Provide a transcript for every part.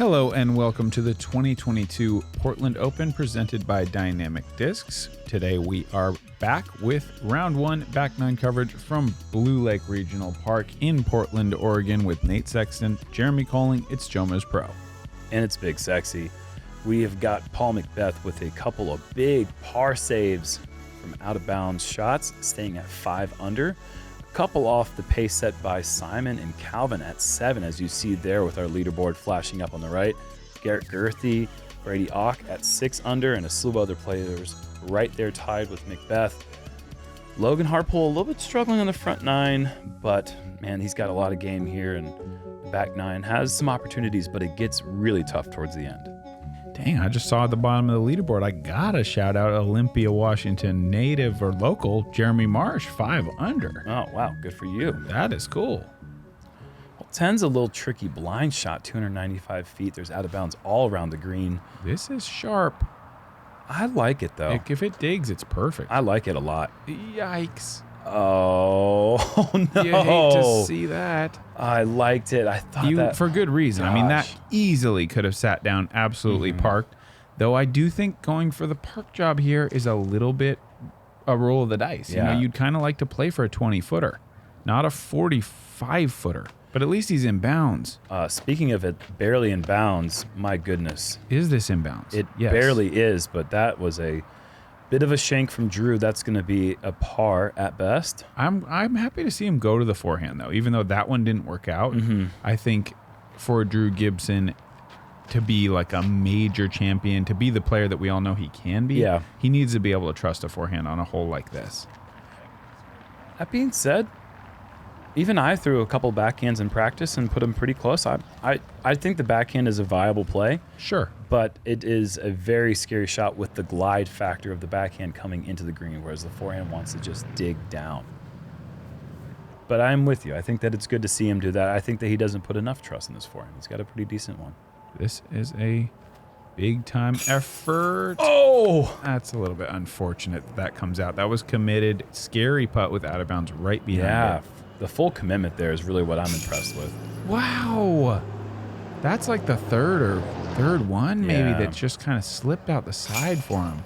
Hello and welcome to the 2022 Portland Open presented by Dynamic Discs. Today we are back with round one back nine coverage from Blue Lake Regional Park in Portland, Oregon with Nate Sexton, Jeremy Koling. It's JomezPro. And it's BigSexy. We have got Paul McBeth with a couple of big par saves from out of bounds shots, staying at 5 under. Couple off the pace set by Simon and Calvin at 7, as you see there with our leaderboard flashing up on the right. Garrett Gerthy, Brady Ock at 6 under, and a slew of other players right there tied with McBeth. Logan Harpool a little bit struggling on the front 9, but man, he's got a lot of game here, and the back 9 has some opportunities, but it gets really tough towards the end. Dang, I just saw at the bottom of the leaderboard, I gotta shout out Olympia, Washington native or local Jeremy Marsh, 5 under. Oh, wow, good for you. That is cool. Well, 10's a little tricky blind shot, 295 feet. There's out of bounds all around the green. This is sharp. I like it, though. If it digs, it's perfect. I like it a lot. Yikes. Oh, no. You hate to see that. I liked it. I thought that. For good reason. Gosh. I mean, that easily could have sat down, absolutely parked. Though I do think going for the park job here is a little bit a roll of the dice. Yeah. You know, you'd kind of like to play for a 20-footer, not a 45-footer. But at least he's in bounds. Speaking of it, barely in bounds, my goodness. Is this in bounds? It Yes. barely is, but that was a bit of a shank from Drew. That's going to be a par at best. I'm happy to see him go to the forehand, though, even though that one didn't work out. I think for Drew Gibson to be like a major champion, to be the player that we all know he can be, he needs to be able to trust a forehand on a hole like this. That being said, even I threw a couple backhands in practice and put them pretty close. I think the backhand is a viable play. Sure. But it is a very scary shot with the glide factor of the backhand coming into the green, whereas the forehand wants to just dig down. But I'm with you. I think that it's good to see him do that. I think that he doesn't put enough trust in his forehand. He's got a pretty decent one. This is a big-time effort. Oh! That's a little bit unfortunate that comes out. That was committed. Scary putt with out of bounds right behind it. The full commitment there is really what I'm impressed with. Wow. That's like the third one maybe Yeah. that just kind of slipped out the side for him.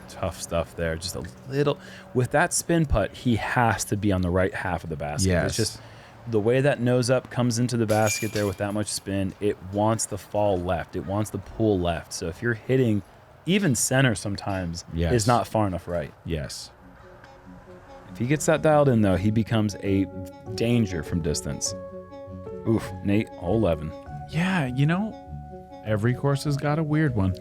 Tough stuff there. Just a little. With that spin putt, he has to be on the right half of the basket. Yes. It's just the way that nose up comes into the basket there with that much spin, it wants the fall left. It wants the pull left. So if you're hitting even center sometimes is not far enough right. Yes. If he gets that dialed in, though, he becomes a danger from distance. Oof, Nate, hole 11. Yeah, you know, every course has got a weird one.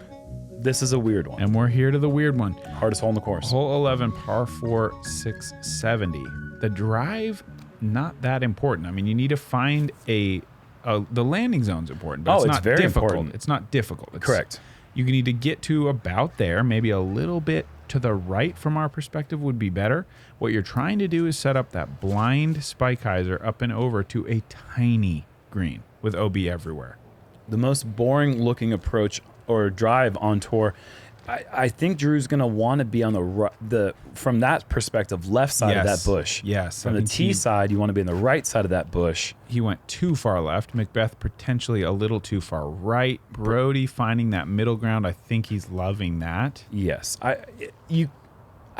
This is a weird one. And we're here to the weird one. Hardest hole in the course. Hole 11, par 4, 670. The drive, not that important. I mean, you need to find the landing zone's important, but it's not very difficult. important. It's not difficult. Correct. You need to get to about there, maybe a little bit to the right from our perspective would be better. What you're trying to do is set up that blind spike hyzer up and over to a tiny green with OB everywhere. The most boring looking approach or drive on tour. I think Drew's going to want to be on the from that perspective, left side of that bush. Yes. From the tee side, you want to be on the right side of that bush. He went too far left. McBeth potentially a little too far right. Brodie finding that middle ground. I think he's loving that. Yes. I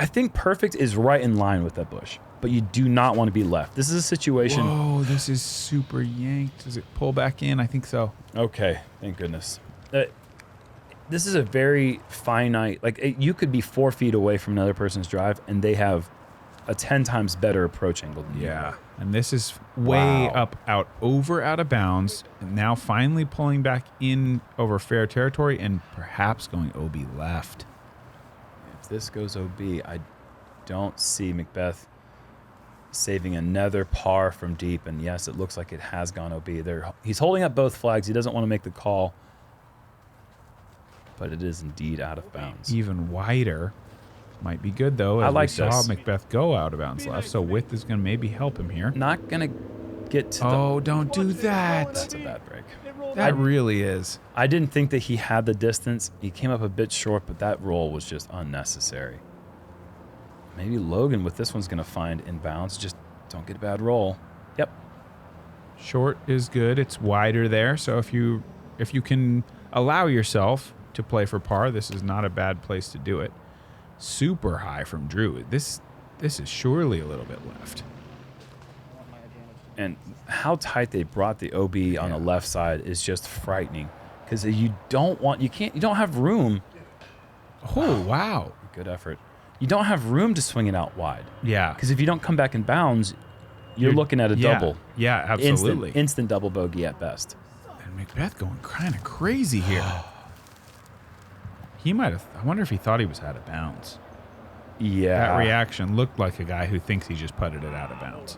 think perfect is right in line with that bush, but you do not want to be left. This is a situation. Whoa, this is super yanked. Does it pull back in? I think so. Okay, thank goodness. This is a very finite, you could be 4 feet away from another person's drive and they have a 10 times better approach angle than you. Yeah. And this is way up, out of bounds. And now finally pulling back in over fair territory and perhaps going OB left. If this goes OB, I don't see McBeth saving another par from deep. And yes, it looks like it has gone OB. He's holding up both flags. He doesn't want to make the call. But it is indeed out of bounds. Even wider might be good, though. I like we saw this. McBeth go out of bounds left, so width is going to maybe help him here. Not going to get to Oh, don't do that. That's a bad break. That really is. I didn't think that he had the distance. He came up a bit short, but that roll was just unnecessary. Maybe Logan with this one's going to find in bounds. Just don't get a bad roll. Yep. Short is good. It's wider there, so if you if you can allow yourself to play for par, this is not a bad place to do it. Super high from Drew. This is surely a little bit left. And how tight they brought the OB on the left side is just frightening, because you don't have room. Oh, wow. Good effort. You don't have room to swing it out wide. Yeah. Because if you don't come back in bounds, you're looking at a double. Yeah, absolutely. Instant double bogey at best. And McBeth going kind of crazy here. He might have. I wonder if he thought he was out of bounds. Yeah. That reaction looked like a guy who thinks he just putted it out of bounds.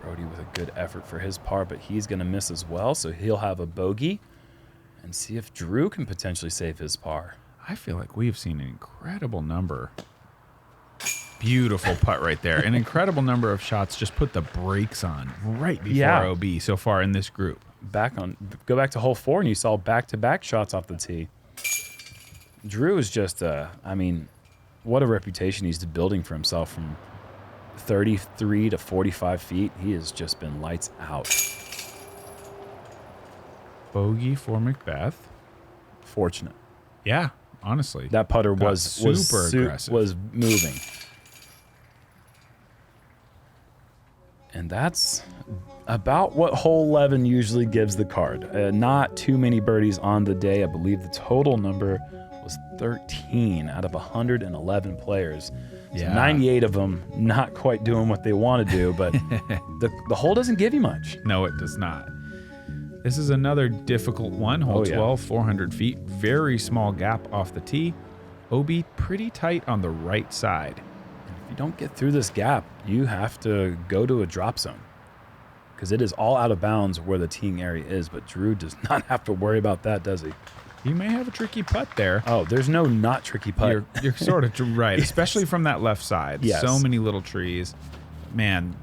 Brodie with a good effort for his par, but he's going to miss as well, so he'll have a bogey. And see if Drew can potentially save his par. I feel like we've seen an incredible number. Beautiful putt right there. An incredible number of shots just put the brakes on right before OB so far in this group. Go back to hole 4 and you saw back-to-back shots off the tee. Drew is just, I mean, what a reputation he's building for himself from 33 to 45 feet. He has just been lights out. Bogey for McBeth. Fortunate. Yeah, honestly. That putter was super aggressive. Was moving. And that's about what hole 11 usually gives the card. Not too many birdies on the day. I believe the total number was 13 out of 111 players. So 98 of them not quite doing what they want to do, but the hole doesn't give you much. No, it does not. This is another difficult one. Hole 12, 400 feet. Very small gap off the tee. OB pretty tight on the right side. If you don't get through this gap, you have to go to a drop zone, because it is all out of bounds where the teeing area is, but Drew does not have to worry about that, does he? He may have a tricky putt there. Oh, there's no not tricky putt. You're sort of right, especially from that left side. Yes. So many little trees. Man,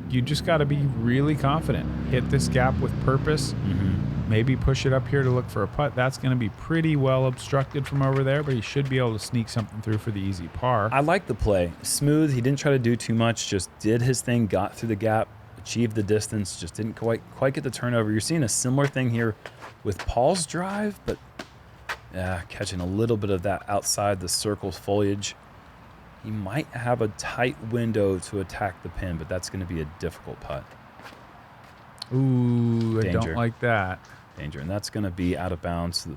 you just got to be really confident. Hit this gap with purpose. Maybe push it up here to look for a putt. That's going to be pretty well obstructed from over there, but he should be able to sneak something through for the easy par. I like the play. Smooth. He didn't try to do too much. Just did his thing, got through the gap, achieved the distance, just didn't quite get the turnover. You're seeing a similar thing here with Paul's drive, but catching a little bit of that outside the circle's foliage. He might have a tight window to attack the pin, but that's going to be a difficult putt. Ooh, Danger. I don't like that. Danger, and that's going to be out of bounds. I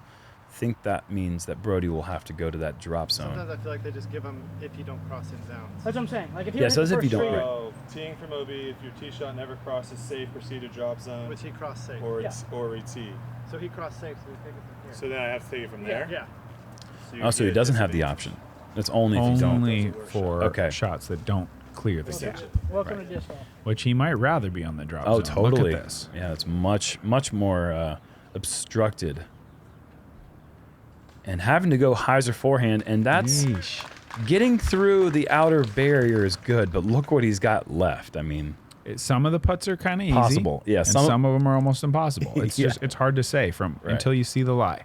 think that means that Brodie will have to go to that drop zone. Sometimes I feel like they just give them if you don't cross in bounds. That's what I'm saying. Like if Yeah, so as if you don't. So teeing from OB, if your tee shot never crosses safe, proceed to drop zone. Which he crossed safe. Or re-tee. So he crossed safe, so we take it from here. So then I have to take it from there? Yeah. So he doesn't have the option. It's only if you don't. Only for shots that don't clear the gap. Welcome to disc golf. Which he might rather be on the drop zone. Oh, totally. Look at this. Yeah, it's much more obstructed. And having to go hyzer forehand, and that's getting through the outer barrier is good, but look what he's got left. I mean, some of the putts are kind of easy. Possible. Yeah, and some of them are almost impossible. It's Yeah. just it's hard to say until you see the lie.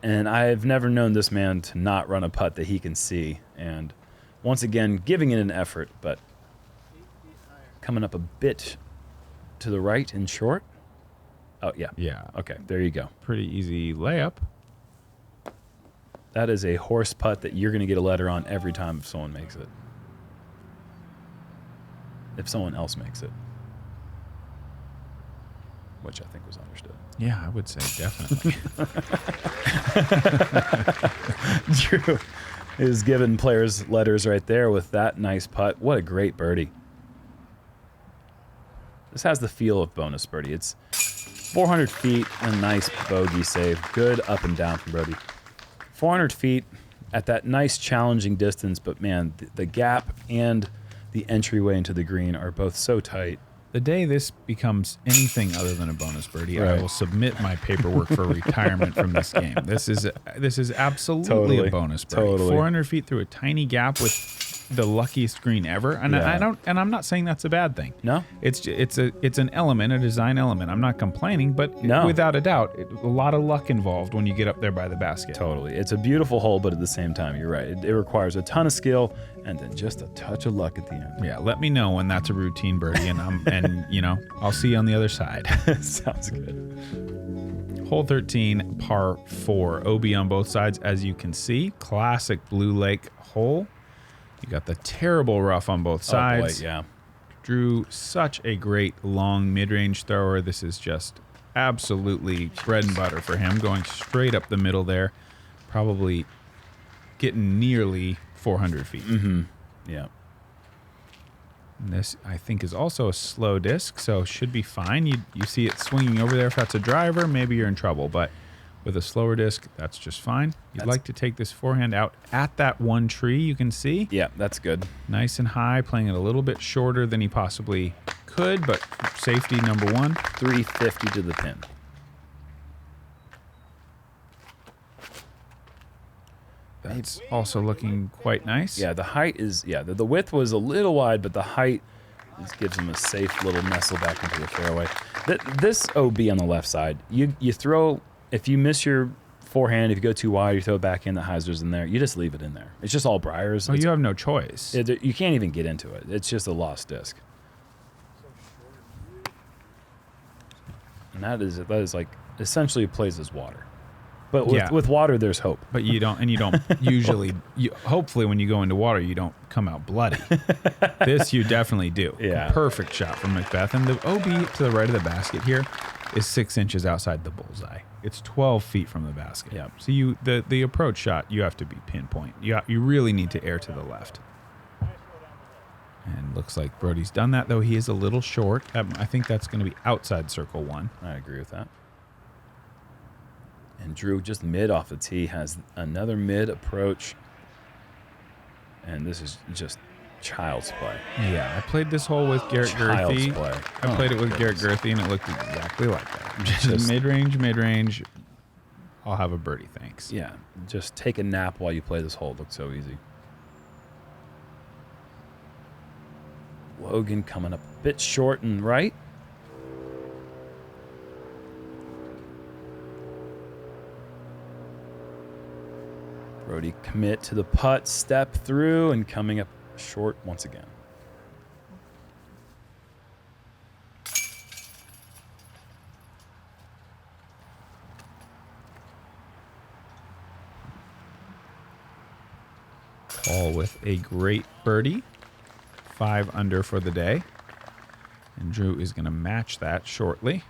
And I've never known this man to not run a putt that he can see. And once again, giving it an effort, but coming up a bit to the right and short. Oh, yeah. Yeah. Okay, there you go. Pretty easy layup. That is a horse putt that you're going to get a letter on every time if someone makes it. If someone else makes it. Which I think was understood. Yeah, I would say definitely. Drew is giving players letters right there with that nice putt. What a great birdie. This has the feel of bonus birdie. It's 400 feet, a nice bogey save. Good up and down from Brodie. 400 feet at that nice challenging distance, but man, the gap and the entryway into the green are both so tight. The day this becomes anything other than a bonus birdie, I will submit my paperwork for retirement from this game. This is absolutely a bonus birdie. 400 feet through a tiny gap with the luckiest green ever, and Yeah. I'm not saying that's a bad thing. No? It's an element, a design element. I'm not complaining, but No. without a doubt, a lot of luck involved when you get up there by the basket. Totally. It's a beautiful hole, but at the same time, you're right. It requires a ton of skill and then just a touch of luck at the end. Yeah, let me know when that's a routine birdie, and you know, I'll see you on the other side. Sounds good. Hole 13, par 4, OB on both sides, as you can see. Classic Blue Lake hole. You got the terrible rough on both sides. Oh boy, yeah. Drew such a great long mid-range thrower. This is just absolutely bread and butter for him, going straight up the middle there, probably getting nearly 400 feet. Yeah. And this, I think, is also a slow disc, so should be fine. You see it swinging over there. If that's a driver, maybe you're in trouble, but with a slower disc, that's just fine. You'd like to take this forehand out at that one tree you can see. Yeah, that's good. Nice and high, playing it a little bit shorter than he possibly could, but safety number one. 350 to the pin. That's also looking quite nice. Yeah, the height is, the width was a little wide, but the height gives him a safe little nestle back into the fairway. This OB on the left side, you throw, if you miss your forehand, if you go too wide, you throw it back in, the hyzer's in there, you just leave it in there. It's just all briars. Oh, you have no choice. You can't even get into it. It's just a lost disc. And that is like, essentially plays as water. But with water, there's hope. But you don't usually, hopefully when you go into water, you don't come out bloody. This you definitely do. Yeah. Perfect shot from McBeth. And the OB to the right of the basket here is 6 inches outside the bullseye. It's 12 feet from the basket. Yeah. So the approach shot, you have to be pinpoint. You really need to air to the left. And looks like Brodie's done that, though he is a little short. I think that's going to be outside circle one. I agree with that. And Drew, just mid off the tee, has another mid approach. And this is just child's play. Yeah, I played this hole with Garrett Child's Gerthy. play. I played it with goodness. Garrett Gerthy, and it looked exactly like that. Just- mid-range. I'll have a birdie, thanks. Yeah, just take a nap while you play this hole. It looks so easy. Logan coming up a bit short and right. Brodie commit to the putt, step through, and coming up short once again. Paul with a great birdie. 5 under for the day. And Drew is going to match that shortly.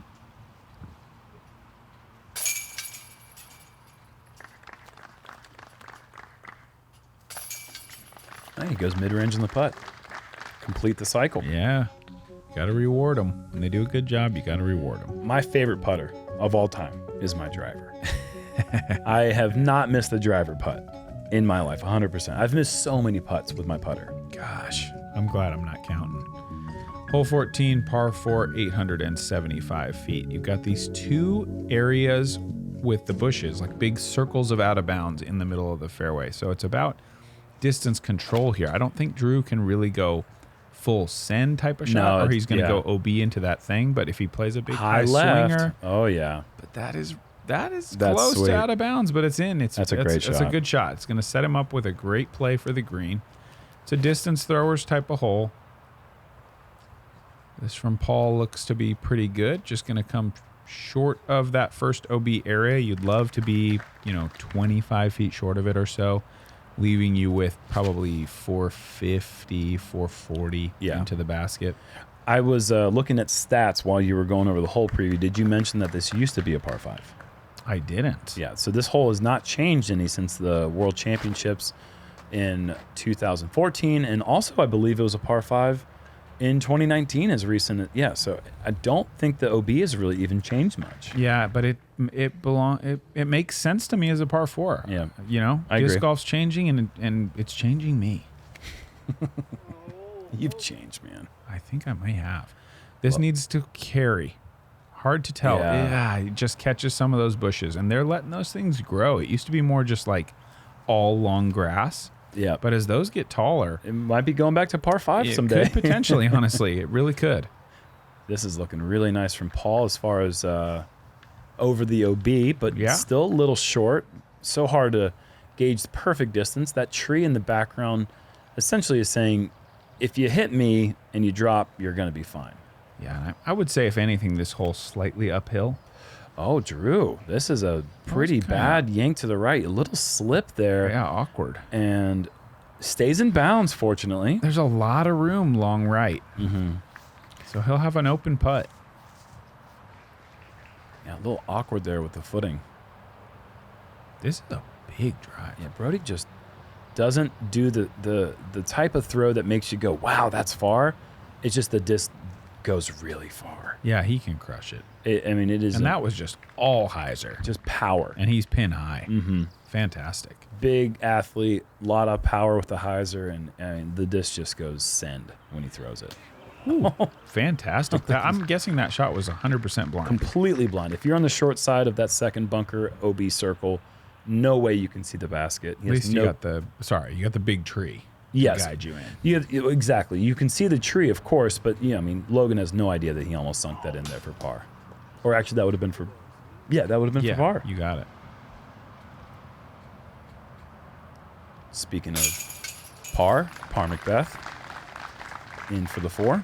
Hey, he goes mid-range in the putt. Complete the cycle. Yeah, got to reward them. When they do a good job, you got to reward them. My favorite putter of all time is my driver. I have not missed the driver putt in my life, 100%. I've missed so many putts with my putter. Gosh, I'm glad I'm not counting. Hole 14, par 4, 875 feet. You've got these two areas with the bushes, like big circles of out of bounds in the middle of the fairway. So it's about distance control here. I don't think Drew can really go full send type of shot, or he's going to go OB into that thing. But if he plays a big high left swinger, oh yeah, but that is close sweet. to out of bounds, but it's in. That's a great shot. It's a good shot. It's going to set him up with a great play for the green. It's a distance throwers type of hole. This from Paul looks to be pretty good. Just going to come short of that first OB area. You'd love to be, 25 feet short of it or so, leaving you with probably 450, 440 into the basket. I was looking at stats while you were going over the hole preview. Did you mention that this used to be a par 5? I didn't. Yeah, so this hole has not changed any since the World Championships in 2014, and also I believe it was a par 5 in 2019 as recent. Yeah, so I don't think the OB has really even changed much. Yeah, but it makes sense to me as a par 4. Yeah, I agree. disc golf's changing, and it's changing me. You've changed, man. I think I may have. This needs to carry. Hard to tell. Yeah. It just catches some of those bushes, and they're letting those things grow. It used to be more just like all long grass. Yeah. But as those get taller, It might be going back to par 5 it someday. could potentially, honestly. It really could. This is looking really nice from Paul as far as over the OB, but Yeah. still a little short. So hard to gauge the perfect distance. That tree in the background essentially is saying, if you hit me and you drop, you're going to be fine. Yeah, I would say, if anything, this hole's slightly uphill. Oh, Drew, this is a pretty kinda- bad yank to the right. A little slip there. Yeah, awkward. And stays in bounds, fortunately. There's a lot of room long right. Mm-hmm. So he'll have an open putt. Yeah, a little awkward there with the footing. This is a big drive. Yeah, Brodie just doesn't do the type of throw that makes you go, wow, that's far. It's just the disc goes really far. Yeah, he can crush it. I mean, it is And that was just all hyzer. just power. And he's pin high. Mm-hmm. Fantastic. Big athlete, lot of power with the hyzer, and the disc just goes send when he throws it. Ooh, fantastic. I'm guessing that shot was 100% blind. Completely blind. If you're on the short side of that second bunker OB circle, no way you can see the basket. At least you got the big tree. Yes. To guide you in. Exactly. You can see the tree, of course, but I mean, Logan has no idea that he almost sunk that in there for par. Or actually, that would have been for, that would have been for par. You got it. Speaking of par McBeth in for the 4.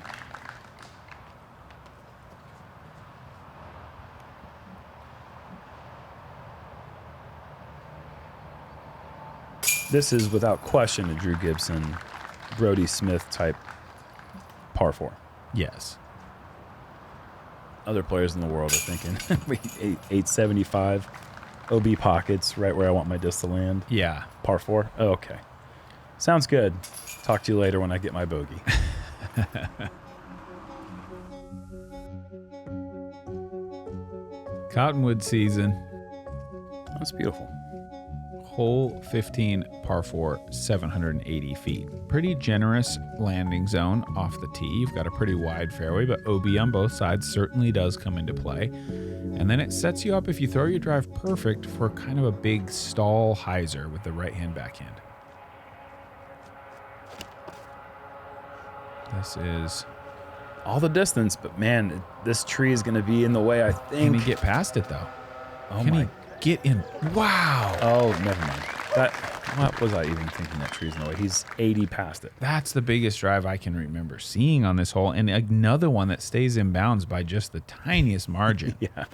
This is without question a Drew Gibson, Brodie Smith type par 4. Yes. Other players in the world are thinking 875 OB pockets, right where I want my disc to land. Yeah. Par 4. Oh, okay. Sounds good. Talk to you later when I get my bogey. Cottonwood season. That's beautiful. Hole 15, par 4, 780 feet. Pretty generous landing zone off the tee. You've got a pretty wide fairway, but OB on both sides certainly does come into play. And then it sets you up, if you throw your drive perfect, for kind of a big stall hyzer with the right-hand backhand. This is... All the distance, but man, this tree is going to be in the way, I think. Can he get past it, though? Oh Can my. he get in? Wow. Oh, never mind. What was I even thinking that tree's in the way? He's 80 past it. That's the biggest drive I can remember seeing on this hole, and another one that stays in bounds by just the tiniest margin. Yeah.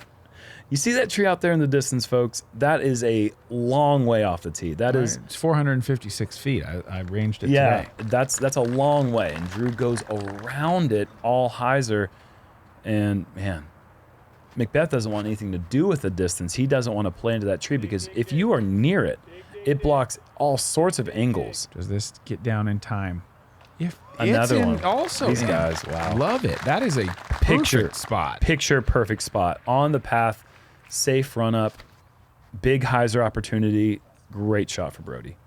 You see that tree out there in the distance, folks? That is a long way off the tee. That is, It's 456 feet. I ranged it yeah, today. that's a long way. And Drew goes around it all hyzer. And man, McBeth doesn't want anything to do with the distance. He doesn't want to play into that tree because if you are near it, it blocks all sorts of angles. Does this get down in time? If Another it's in one. Also, These in. guys, wow. Love it. That is a Picture perfect spot. Picture perfect spot on the path, safe run up, big hyzer opportunity. Great shot for Brodie.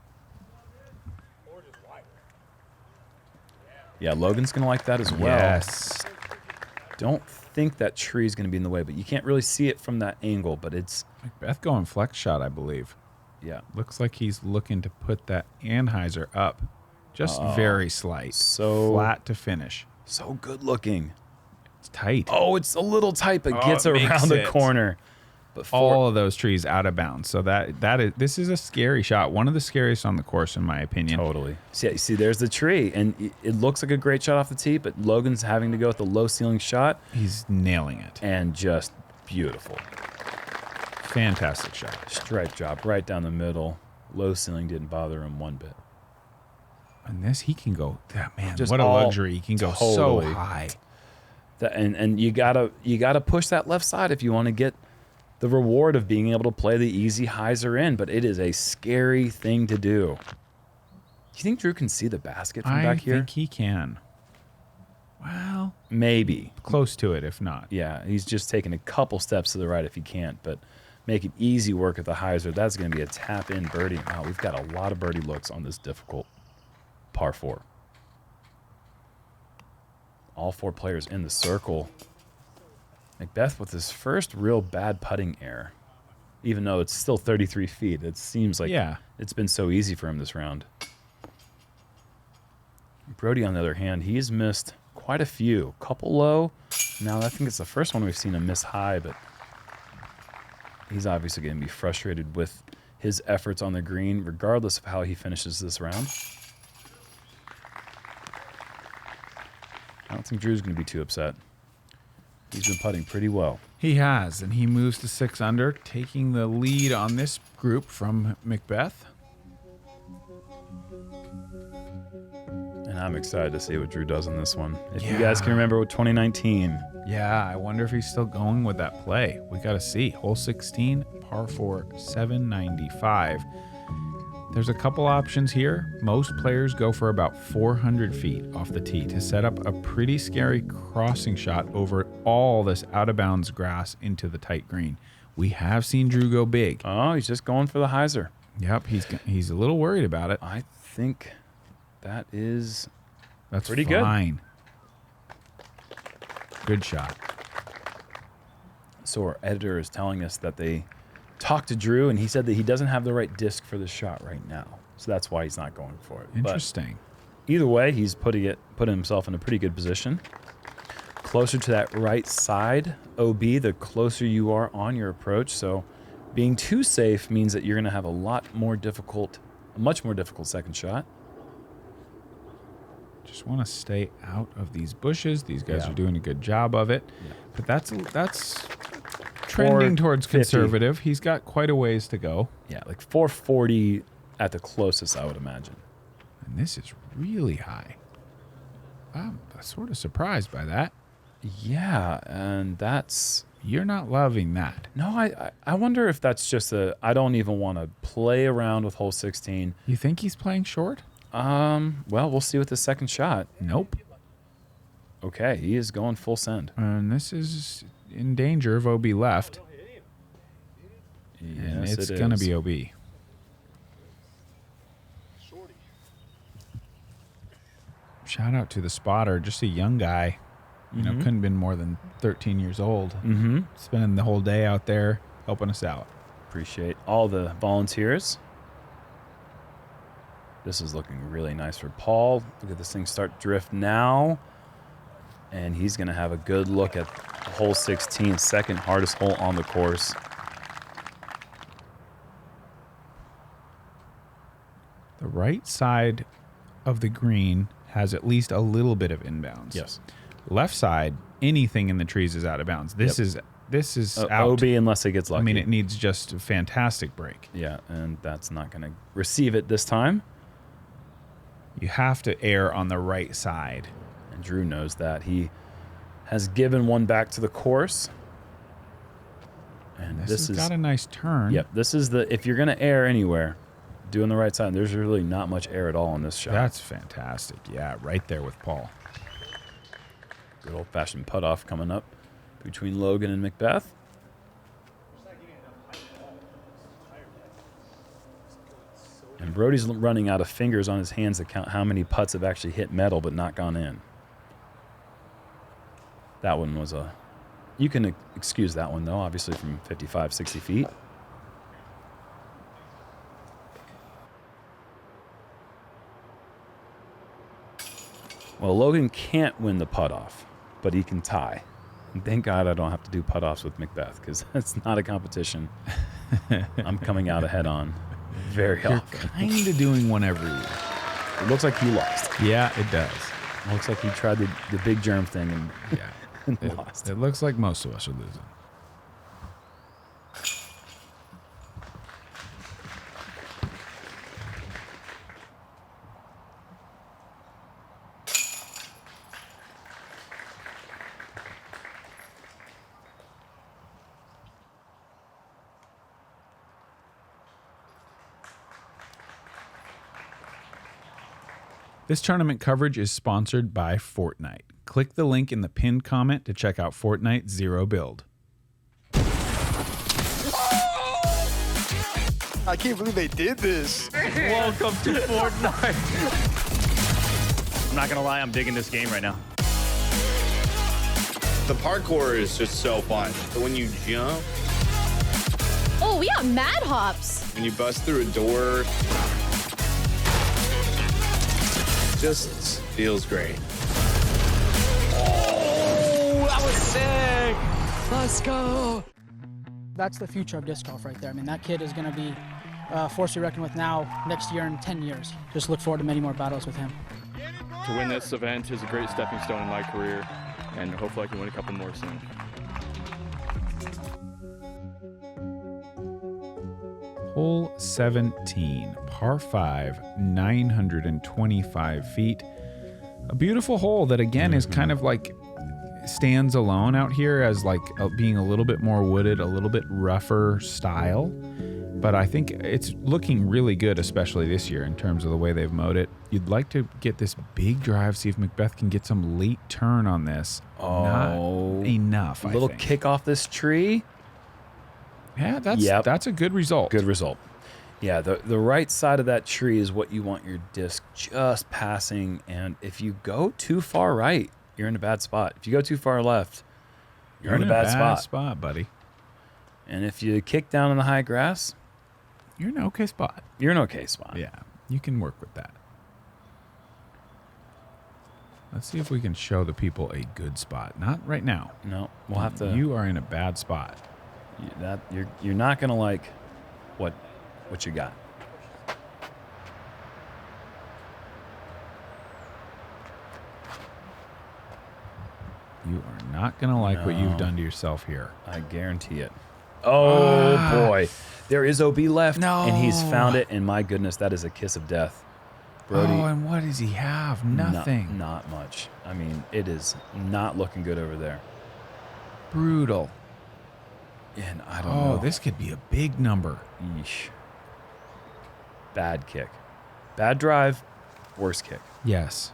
Yeah, Logan's gonna like that as well. Yes. Don't think that tree is gonna be in the way, but you can't really see it from that angle. But it's McBeth going flex shot, I believe. yeah, Looks like he's looking to put that anhyzer up. Just very slight. so- flat to finish. so good looking. It's tight. Oh, it's a little tight, but Oh, gets it makes around the it. corner. But All of those trees out of bounds. So this is a scary shot. One of the scariest on the course, in my opinion. totally. See, there's the tree, and it looks like a great shot off the tee, but Logan's having to go with the low ceiling shot, He's nailing it. and just beautiful. Fantastic shot. Stripe job right down the middle. Low ceiling didn't bother him one bit. And this, he can go. Man, Just what a all- luxury! He can go totally. so high. And you gotta push that left side if you want to get the reward of being able to play the easy hyzer in. But it is a scary thing to do. Do you think Drew can see the basket from I back here? think he can. Well, Maybe. close to it, if not. Yeah, he's just taking a couple steps to the right if he can't. But make it easy work at the hyzer. That's going to be a tap-in birdie. Wow, we've got a lot of birdie looks on this difficult par 4. All 4 players in the circle. McBeth with his first real bad putting error. Even though it's still 33 feet, it seems like Yeah. it's been so easy for him this round. Brodie, on the other hand, he's missed quite a few. Couple low. Now, I think it's the first one we've seen him miss high, but he's obviously going to be frustrated with his efforts on the green, regardless of how he finishes this round. I don't think Drew's going to be too upset. He's been putting pretty well. He has, and he moves to 6 under, taking the lead on this group from McBeth. And I'm excited to see what Drew does on this one. If you guys can remember with 2019. Yeah, I wonder if he's still going with that play. We got to see. Hole 16, par 4, 795. There's a couple options here. Most players go for about 400 feet off the tee to set up a pretty scary crossing shot over all this out-of-bounds grass into the tight green. We have seen Drew go big. Oh, he's just going for the hyzer. Yep, he's a little worried about it. I think that's pretty fine. Good shot. So our editor is telling us that they talked to Drew, and he said that he doesn't have the right disc for the shot right now. So that's why he's not going for it. Interesting. But either way, he's putting himself in a pretty good position. Closer to that right side, OB, the closer you are on your approach. So being too safe means that you're going to have a much more difficult second shot. Just want to stay out of these bushes. These guys are doing a good job of it. Yeah. But that's trending towards 450. conservative. He's got quite a ways to go. Yeah, like 440 at the closest, I would imagine. And this is really high. I'm sort of surprised by that. Yeah, and that's... You're not loving that. No, I wonder if that's just I don't even want to play around with hole 16. You think he's playing short? Well, we'll see with the second shot. Nope. Okay, he is going full send. And this is in danger of OB left. And Yes, it's it going to is. be OB. Shout out to the spotter, just a young guy. You know, couldn't have been more than 13 years old. Mm-hmm. Spending the whole day out there helping us out. Appreciate all the volunteers. This is looking really nice for Paul. Look at this thing start drift now. And he's going to have a good look at hole 16, second hardest hole on the course. The right side of the green has at least a little bit of inbounds. Yes. Left side, anything in the trees is out of bounds. This is out. OB unless it gets lucky. I mean, it needs just a fantastic break. Yeah, and that's not going to receive it this time. You have to err on the right side. And Drew knows that. He has given one back to the course. And This has got a nice turn. Yep, this is if you're going to err anywhere, doing the right side, there's really not much air at all on this shot. That's fantastic. Yeah, right there with Paul. Good old-fashioned putt-off coming up between Logan and McBeth. And Brodie's running out of fingers on his hands to count how many putts have actually hit metal but not gone in. That one was you can excuse that one, though, obviously from 55, 60 feet. Well, Logan can't win the putt-off, but he can tie. And thank God I don't have to do putt-offs with McBeth, because that's not a competition I'm coming out ahead on very You're often. kind of doing one every year. It looks like he lost. Yeah, it does. It looks like he tried the big Jerm thing and, Yeah. and lost. It looks like most of us are losing. This tournament coverage is sponsored by Fortnite. Click the link in the pinned comment to check out Fortnite Zero Build. I can't believe they did this. Welcome to Fortnite. I'm not gonna lie, I'm digging this game right now. The parkour is just so fun. But when you jump, Oh, we got mad hops. when you bust through a door, Feels great. Oh, that was sick. Let's go. That's the future of disc golf right there. I mean, that kid is going to be a force to be reckoned with now, next year, and 10 years. Just look forward to many more battles with him. To win this event is a great stepping stone in my career, and hopefully I can win a couple more soon. Hole 17, par 5, 925 feet. A beautiful hole that, again, is kind of like stands alone out here as like being a little bit more wooded, a little bit rougher style. But I think it's looking really good, especially this year in terms of the way they've mowed it. You'd like to get this big drive, see if McBeth can get some late turn on this. Oh, not enough. A little I think. kick off this tree. Yeah, that's a good result. Good result. Yeah, the right side of that tree is what you want your disc just passing. And if you go too far right, you're in a bad spot. If you go too far left, you're in a bad spot, buddy. And if you kick down in the high grass, you're in an okay spot. You're in an okay spot. Yeah, you can work with that. Let's see if we can show the people a good spot. Not right now. No, we'll have to. You are in a bad spot. You're not gonna like what you got. You are not gonna like what you've done to yourself here. I guarantee it. Oh boy, there is OB left, and he's found it. And my goodness, that is a kiss of death. Brodie, oh, and what does he have? Nothing. Not much. I mean, it is not looking good over there. Brutal. And I don't know. Oh, this could be a big number. Yeesh. Bad kick. Bad drive. Worst kick. Yes.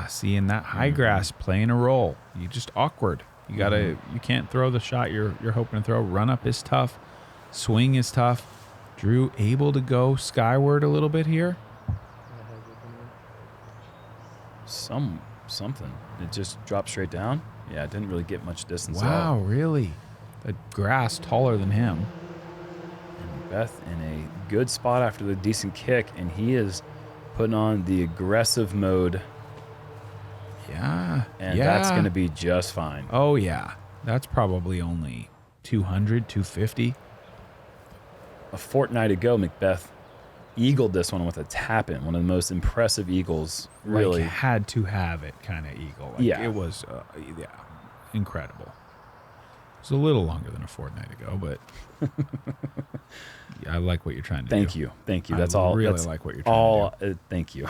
See, in that high grass playing a role. You just awkward. You gotta. You can't throw the shot you're hoping to throw. Run up is tough. Swing is tough. Drew able to go skyward a little bit here. Something. It just dropped straight down. Yeah, it didn't really get much distance. Wow, really? The grass taller than him. And Beth in a good spot after the decent kick, and he is putting on the aggressive mode. Yeah. And that's going to be just fine. Oh, yeah. That's probably only 200, 250. A fortnight ago, McBeth eagled this one with a tap-in, one of the most impressive eagles, really. Like, had to have it kind of eagle. Like, yeah. It was, incredible. It was a little longer than a fortnight ago, but yeah, I like what you're trying to do. Thank you. That's all. I really that's like what you're trying to do. Thank you.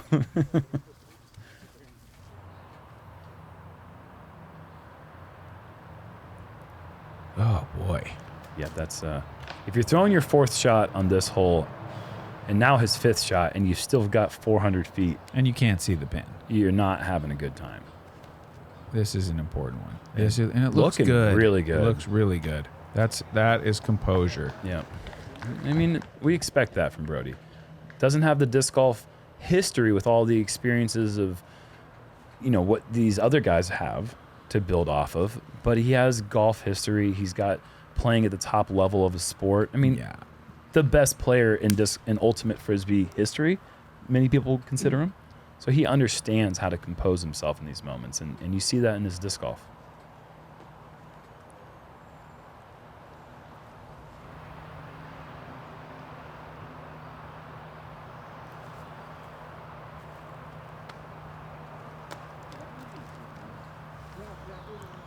Oh, boy. Yeah, that's if you're throwing your fourth shot on this hole and now his fifth shot and you've still got 400 feet. And you can't see the pin. You're not having a good time. This is an important one. And it looks looking good. really good. It looks really good. That is composure. Yeah. I mean, we expect that from Brodie. Doesn't have the disc golf history with all the experiences of, what these other guys have to build off of, but he has golf history. He's got playing at the top level of a sport. I mean, the best player in ultimate Frisbee history, many people consider him. So he understands how to compose himself in these moments, and you see that in his disc golf.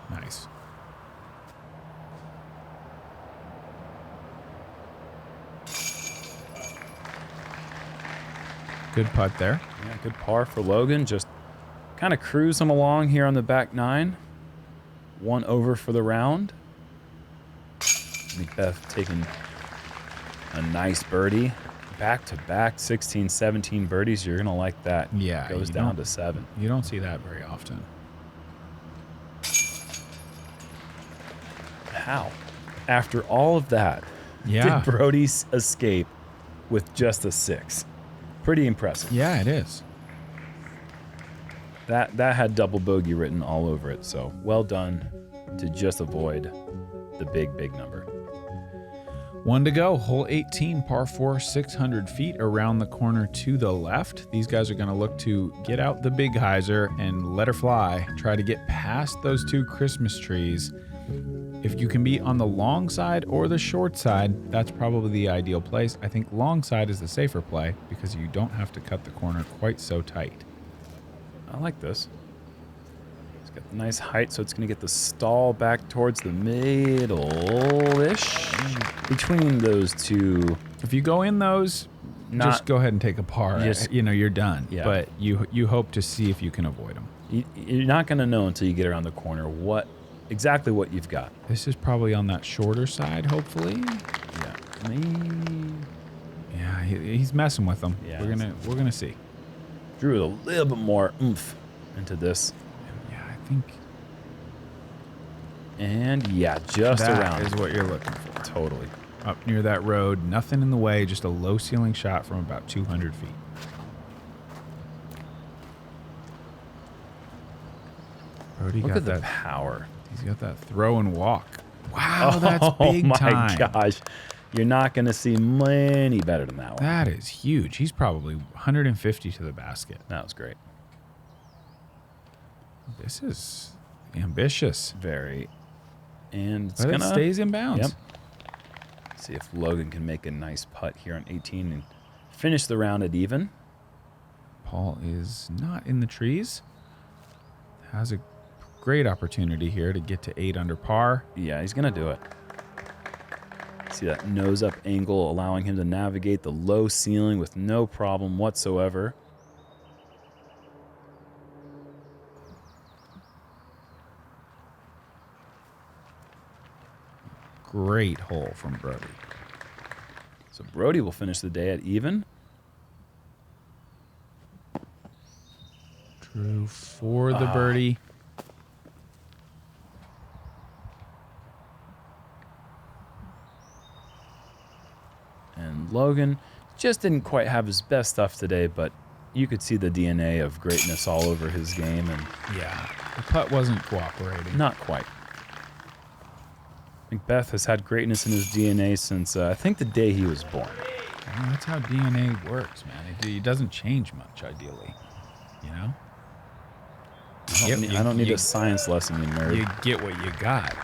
Nice. Good putt there. Yeah, good par for Logan. Just kind of cruise him along here on the back nine. 1 over for the round. McBeth taking a nice birdie. Back-to-back 16, 17 birdies. You're going to like that. Yeah. Goes down to 7. You don't see that very often. How? After all of that, did Brodie escape with just a 6? Pretty impressive. Yeah, it is. That had double bogey written all over it, so well done to just avoid the big number. One to go, hole 18, par 4, 600 feet around the corner to the left. These guys are going to look to get out the big hyzer and let her fly. Try to get past those two Christmas trees. If you can be on the long side or the short side, that's probably the ideal place. I think long side is the safer play because you don't have to cut the corner quite so tight. I like this. It's got the nice height, so it's going to get the stall back towards the middle-ish between those two. If you go in those, just go ahead and take a par. You're done. Yeah. But you hope to see if you can avoid them. You're not going to know until you get around the corner exactly what you've got. This is probably on that shorter side, hopefully. Yeah. Yeah, he's messing with them. Yeah, We're gonna see. Drew a little bit more oomph into this. Yeah, I think. And yeah, just around. That is what you're looking for. Totally. Up near that road, nothing in the way, just a low ceiling shot from about 200 feet. Brodie Look got at the that power. He's got that throw and walk. Wow, that's big time. Oh my gosh. You're not going to see many better than that one. That is huge. He's probably 150 to the basket. That was great. This is ambitious. Very. And it's But going to... it stays in bounds. Yep. See if Logan can make a nice putt here on 18 and finish the round at even. Paul is not in the trees. Has a great opportunity here to get to 8 under par. Yeah, he's going to do it. See that nose up angle allowing him to navigate the low ceiling with no problem whatsoever. Great hole from Brodie. So Brodie will finish the day at even. Drew for the birdie. And Logan just didn't quite have his best stuff today, but you could see the DNA of greatness all over his game, and Yeah, the putt wasn't cooperating. not quite. McBeth has had greatness in his DNA since I think the day he was born. Well, that's how DNA works, man. It doesn't change much, ideally. You know? I don't need a science lesson, you nerd. You get what you got.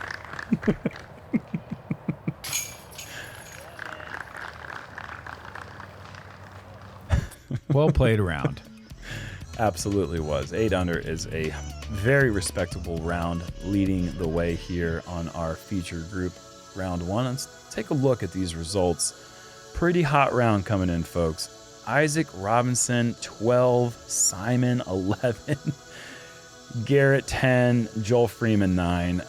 Well played around. Absolutely was. 8 under is a very respectable round, leading the way here on our feature group, round 1. Let's take a look at these results. Pretty hot round coming in, folks. Isaac Robinson, 12. Simon, 11. Garrett, 10. Joel Freeman, 9.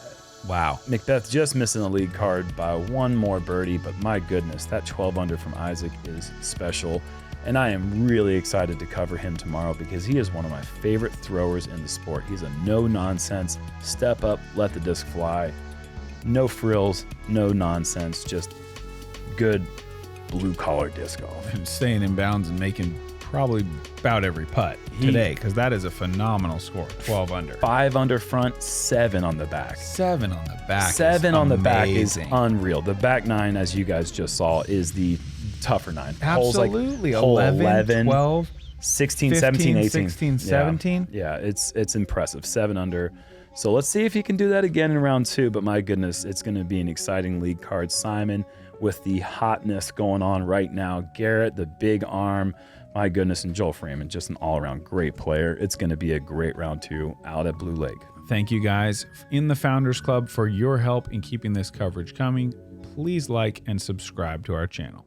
Wow. McBeth just missing the lead card by one more birdie, but my goodness, that 12 under from Isaac is special. And I am really excited to cover him tomorrow because he is one of my favorite throwers in the sport. He's a no-nonsense, step up, let the disc fly. No frills, no nonsense, just good blue-collar disc golf. And staying in bounds and making probably about every putt today, because that is a phenomenal score. 12 under. 5 under front, 7 on the back. 7 on the back. 7 on the back is amazing. unreal. The back 9, as you guys just saw, is the tougher 9. Absolutely. Hole 11, 12, 16, 15, 17, 18. 16, 17. Yeah, it's impressive. 7 under. So let's see if he can do that again in round 2. But my goodness, it's going to be an exciting lead card. Simon with the hotness going on right now. Garrett, the big arm. My goodness, and Joel Freeman, just an all-around great player. It's going to be a great round 2 out at Blue Lake. Thank you guys in the Founders Club for your help in keeping this coverage coming. Please like and subscribe to our channel.